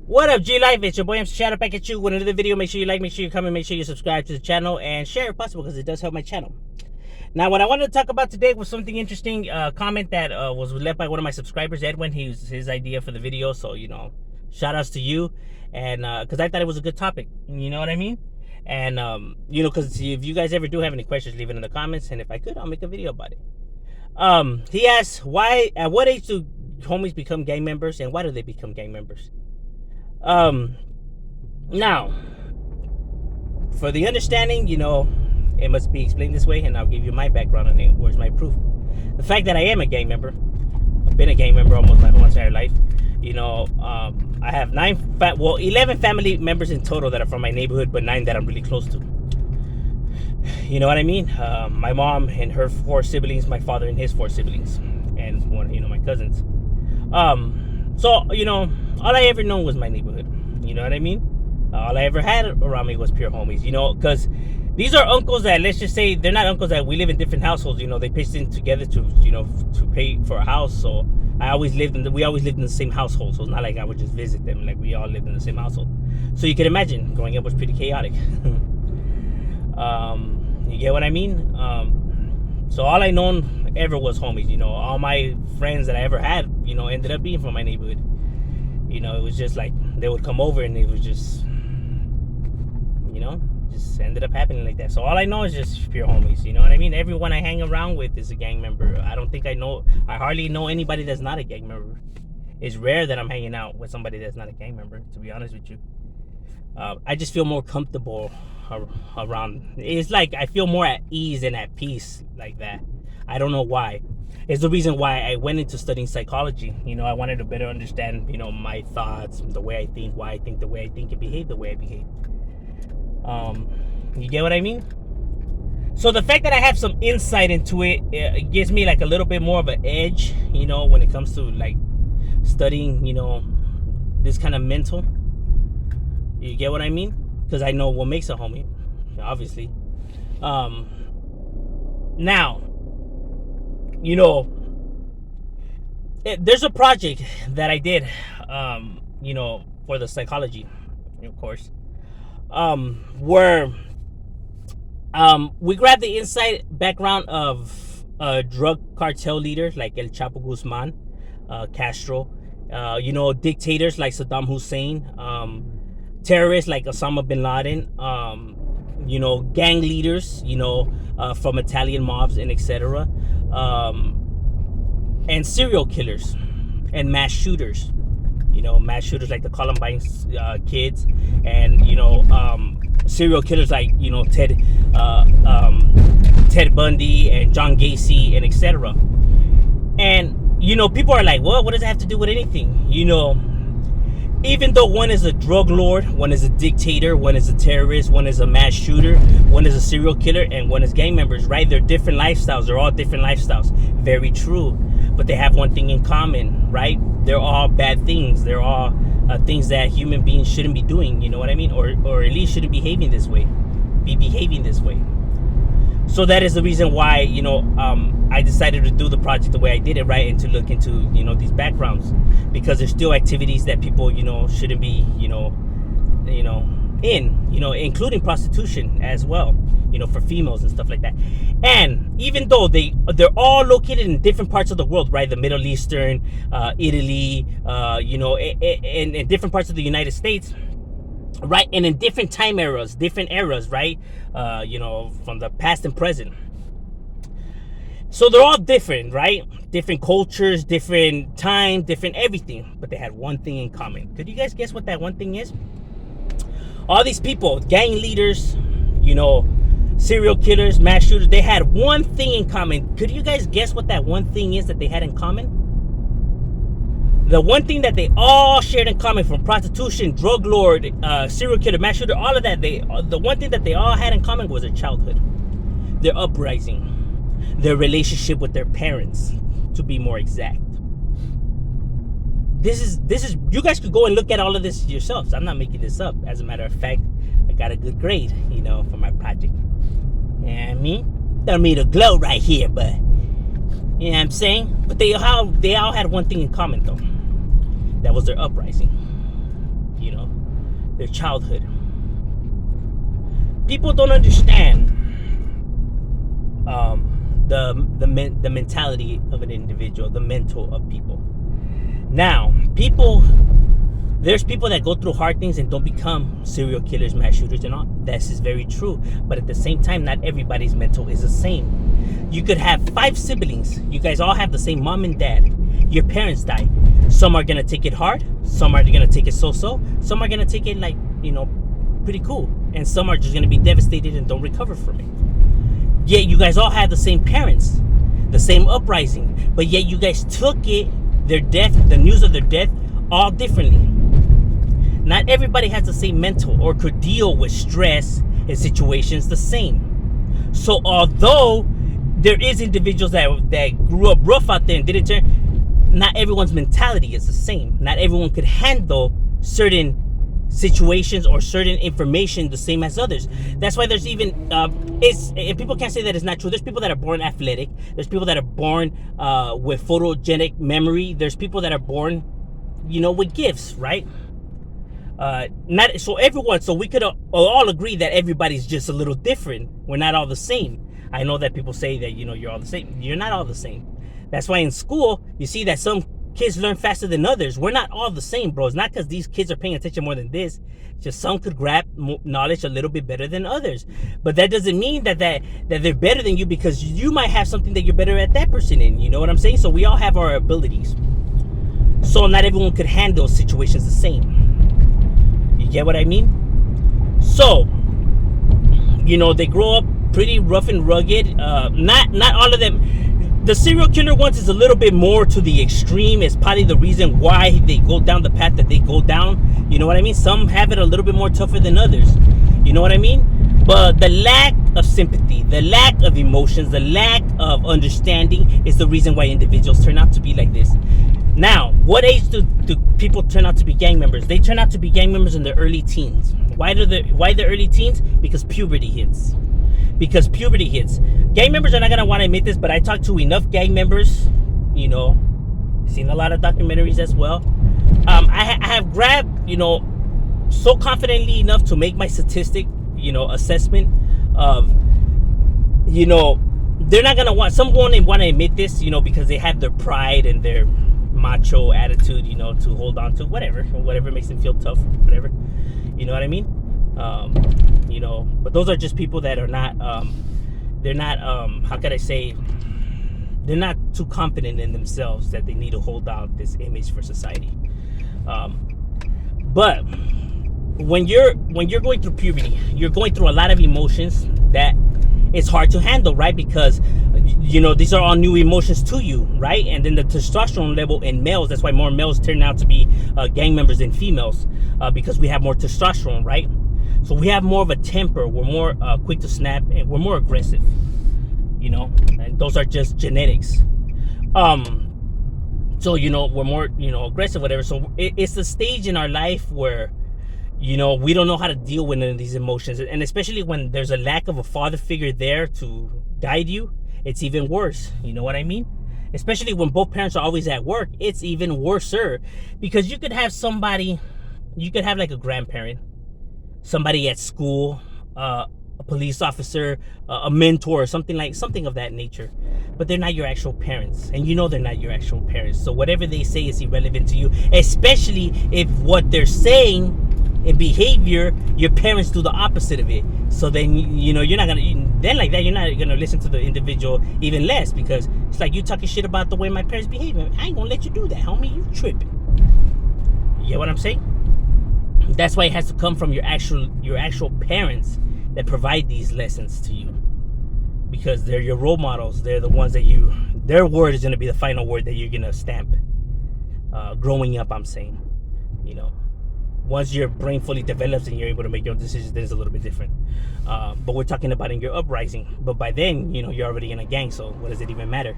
What up, G Life? It's your boy. I'm Shadow back at you with another video. Make sure you like, make sure you comment, make sure you subscribe to the channel, and share if possible because it does help my channel. Now, what I wanted to talk about today was something interesting. Comment that was left by one of my subscribers, Edwin. He was his idea for the video, so shout outs to you, and because I thought it was a good topic. You know what I mean? And because if you guys ever do have any questions, leave it in the comments, and if I could, I'll make a video about it. He asked, why, at what age do homies become gang members, and why do they become gang members? Now, for the understanding, it must be explained this way, and I'll give you my background on it. Where's my proof? The fact that I am a gang member, I've been a gang member almost my whole entire life. I have 11 family members in total that are from my neighborhood, but 9 that I'm really close to. You know what I mean? My mom and her 4 siblings, my father and his 4 siblings, and one, my cousins. So, all I ever known was my neighborhood. You know what I mean? All I ever had around me was pure homies, because these are uncles that, let's just say, they're not uncles that we live in different households. They pitched in together to pay for a house. So we always lived in the same household. So it's not like I would just visit them. Like, we all lived in the same household. So you can imagine, growing up was pretty chaotic. You get what I mean? So all I known ever was homies. All my friends that I ever had, ended up being from my neighborhood. It was just like they would come over and it was just ended up happening like that. So all I know is just pure homies. You know what I mean? Everyone I hang around with is a gang member. I hardly know anybody that's not a gang member. It's rare that I'm hanging out with somebody that's not a gang member, to be honest with you. I just feel more comfortable around. It's like I feel more at ease and at peace like that. I don't know why. It's the reason why I went into studying psychology. I wanted to better understand, my thoughts, the way I think, why I think the way I think, and behave the way I behave. You get what I mean? So the fact that I have some insight into it, it gives me like a little bit more of an edge, when it comes to like studying, this kind of mental. You get what I mean? Because I know what makes a homie, obviously. Now, there's a project that I did, for the psychology, of course, where we grabbed the inside background of drug cartel leaders like El Chapo Guzman, Castro, dictators like Saddam Hussein, terrorists like Osama bin Laden, gang leaders, from Italian mobs and etc. And serial killers and mass shooters. Mass shooters like the Columbine kids, and serial killers like Ted Bundy and John Gacy and etc. And people are like, well, what does it have to do with anything? Even though one is a drug lord, one is a dictator, one is a terrorist, one is a mass shooter, one is a serial killer, and one is gang members, right? They're different lifestyles. They're all different lifestyles. Very true. But they have one thing in common, right? They're all bad things. They're all things that human beings shouldn't be doing, you know what I mean? Or at least shouldn't be behaving this way. So that is the reason why, I decided to do the project the way I did it, right? And to look into, these backgrounds. Because there's still activities that people, shouldn't be, including prostitution as well, for females and stuff like that. And even though they're all located in different parts of the world, right? The Middle Eastern, Italy, and different parts of the United States, right? And in different different eras, right? From the past and present. So they're all different, right? Different cultures, different time, different everything. But they had one thing in common. Could you guys guess what that one thing is? All these people, gang leaders, serial killers, mass shooters, they had one thing in common. Could you guys guess what that one thing is that they had in common? The one thing that they all shared in common, from prostitution, drug lord, serial killer, mass shooter, all of that, the one thing that they all had in common was their childhood, their uprising, their relationship with their parents, to be more exact. This is you guys could go and look at all of this yourselves. I'm not making this up. As a matter of fact, I got a good grade, for my project. You know what I mean? Don't mean to glow right here, but you know what I'm saying? But they all had one thing in common though. That was their uprising. their childhood. People don't understand the mentality of an individual, the mental of people. Now, there's people that go through hard things and don't become serial killers, mass shooters, and all. This is very true. But at the same time, not everybody's mental is the same. You could have 5 siblings. You guys all have the same mom and dad. Your parents die. Some are going to take it hard. Some are going to take it so-so. Some are going to take it like, pretty cool. And some are just going to be devastated and don't recover from it. Yet you guys all have the same parents, the same uprising. But yet you guys took it, their death, the news of their death, all differently. Not everybody has the same mental or could deal with stress and situations the same. So although there is individuals that grew up rough out there and didn't turn, not everyone's mentality is the same. Not everyone could handle certain situations or certain information the same as others. That's why there's even and people can't say that it's not true. There's people that are born athletic. There's people that are born with photogenic memory. There's people that are born with gifts, right? Not so everyone. So we could all agree that everybody's just a little different. We're not all the same. I know that people say that you're all the same. You're not all the same. That's why in school you see that some kids learn faster than others. We're not all the same, bro. It's not because these kids are paying attention more than this. Just some could grab knowledge a little bit better than others. But that doesn't mean that they're better than you, because you might have something that you're better at that person in. You know what I'm saying? So we all have our abilities. So not everyone could handle situations the same. You get what I mean? So, they grow up pretty rough and rugged. Not all of them. The serial killer ones is a little bit more to the extreme. It's probably the reason why they go down the path that they go down. You know what I mean? Some have it a little bit more tougher than others. You know what I mean? But the lack of sympathy, the lack of emotions, the lack of understanding is the reason why individuals turn out to be like this. Now, what age do people turn out to be gang members? They turn out to be gang members in their early teens. Why the early teens? Because puberty hits. Gang members are not going to want to admit this, but I talked to enough gang members, seen a lot of documentaries as well. I have grabbed, so confidently enough to make my statistic, assessment of, they're not going to want, some won't want to admit this, because they have their pride and their macho attitude, to hold on to whatever makes them feel tough, whatever. You know what I mean? But those are just people that are not, they're not, how can I say, they're not too confident in themselves that they need to hold out this image for society. But when you're going through puberty, you're going through a lot of emotions that it's hard to handle, right? Because these are all new emotions to you, right? And then the testosterone level in males, that's why more males turn out to be gang members than females, because we have more testosterone, right? So we have more of a temper. We're more quick to snap, and we're more aggressive, and those are just genetics. So we're more aggressive, whatever. So it's the stage in our life where we don't know how to deal with any of these emotions, and especially when there's a lack of a father figure there to guide you, it's even worse. You know what I mean? Especially when both parents are always at work, it's even worser, because you could have like a grandparent, somebody at school, a police officer, a mentor, or something of that nature, but they're not your actual parents, and they're not your actual parents. So whatever they say is irrelevant to you, especially if what they're saying in behavior, your parents do the opposite of it. So then you're not gonna, then like that, you're not gonna listen to the individual even less, because it's like, you talking shit about the way my parents behave. I ain't gonna let you do that, homie. You tripping. You get what I'm saying? That's why it has to come from your actual parents that provide these lessons to you, because they're your role models. They're the ones that their word is going to be the final word that you're going to stamp. Growing up, I'm saying, once your brain fully develops and you're able to make your own decisions, then it's a little bit different. But we're talking about in your uprising. But by then, you're already in a gang, so what does it even matter?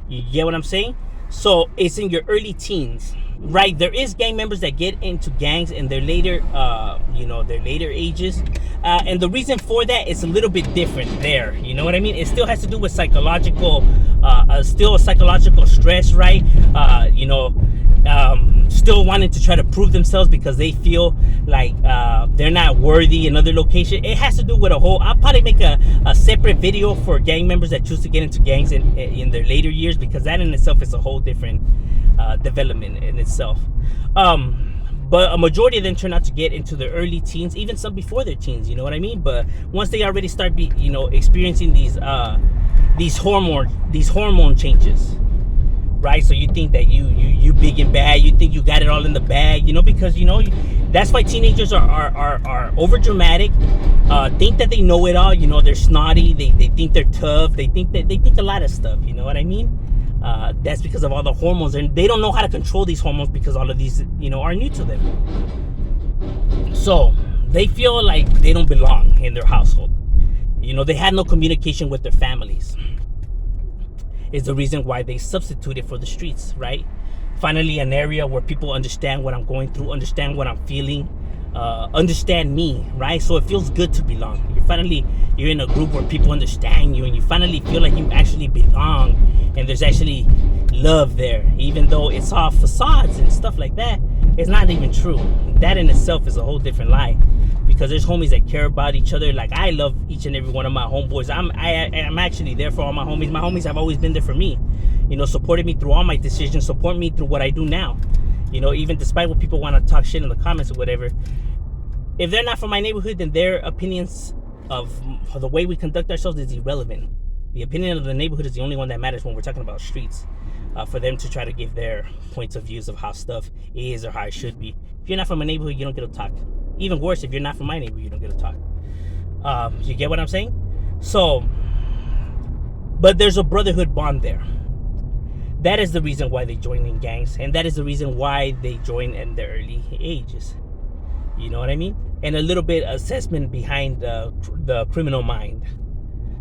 You get what I'm saying? So it's in your early teens, right? There is gang members that get into gangs in their later, their later ages. And the reason for that is a little bit different there. You know what I mean? It still has to do with psychological, still a psychological stress, right? still wanting to try to prove themselves because they feel like they're not worthy in other location. It has to do with a whole. I'll probably make a separate video for gang members that choose to get into gangs in their later years, because that in itself is a whole different development in itself. But a majority of them turn out to get into their early teens, even some before their teens. You know what I mean? But once they already start experiencing these hormone changes, right? So you think that you big and bad, you think you got it all in the bag, because that's why teenagers are over dramatic, think that they know it all, they're snotty, they think they're tough, they think a lot of stuff, you know what I mean? That's because of all the hormones, and they don't know how to control these hormones because all of these are new to them. So they feel like they don't belong in their household. They had no communication with their families. Is the reason why they substituted for the streets, right? Finally, an area where people understand what I'm going through, understand what I'm feeling, understand me, right? So it feels good to belong. You're in a group where people understand you, and you finally feel like you actually belong, and there's actually love there, even though it's all facades and stuff like that. It's not even true. That in itself is a whole different lie, because there's homies that care about each other. Like, I love each and every one of my homeboys. I'm actually there for all my homies. My homies have always been there for me, supported me through all my decisions, support me through what I do now, even despite what people want to talk shit in the comments or whatever. If they're not from my neighborhood, then their opinions of the way we conduct ourselves is irrelevant. The opinion of the neighborhood is the only one that matters when we're talking about streets, for them to try to give their points of views of how stuff is or how it should be. If you're not from a neighborhood, you don't get to talk. Even worse, if you're not from my neighborhood, you don't get to talk. You get what I'm saying? So, but there's a brotherhood bond there. That is the reason why they join in gangs, and that is the reason why they join in their early ages. You know what I mean? And a little bit assessment behind the criminal mind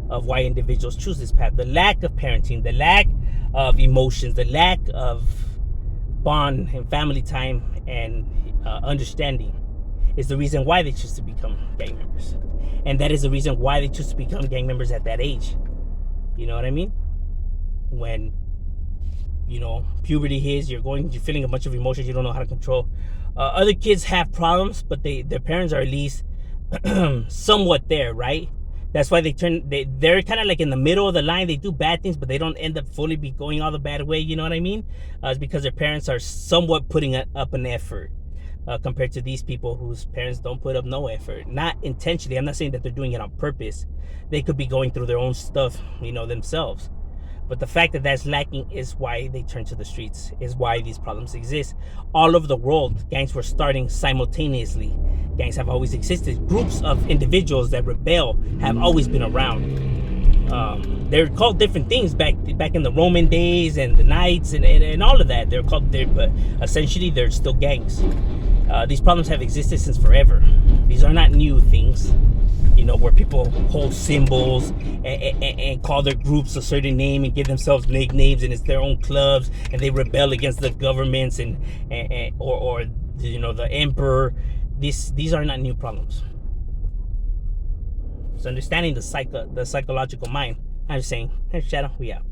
of why individuals choose this path. The lack of parenting, the lack of emotions, the lack of bond and family time and understanding is the reason why they choose to become gang members. And that is the reason why they choose to become gang members at that age. You know what I mean? When, puberty hits, you're feeling a bunch of emotions you don't know how to control. Other kids have problems, but their parents are at least somewhat there, right? That's why they're kind of like in the middle of the line. They do bad things, but they don't end up fully be going all the bad way. You know what I mean? It's because their parents are somewhat putting up an effort, compared to these people whose parents don't put up no effort. Not intentionally. I'm not saying that they're doing it on purpose. They could be going through their own stuff, themselves. But the fact that that's lacking is why they turn to the streets, is why these problems exist. All over the world, gangs were starting simultaneously. Gangs have always existed. Groups of individuals that rebel have always been around. They're called different things back in the Roman days and the Knights and all of that. But essentially they're still gangs. These problems have existed since forever. These are not new things. Where people hold symbols and call their groups a certain name and give themselves nicknames, and it's their own clubs, and they rebel against the governments or the emperor. These are not new problems. It's understanding the psychological mind. I'm just saying, hey, Shadow, we out.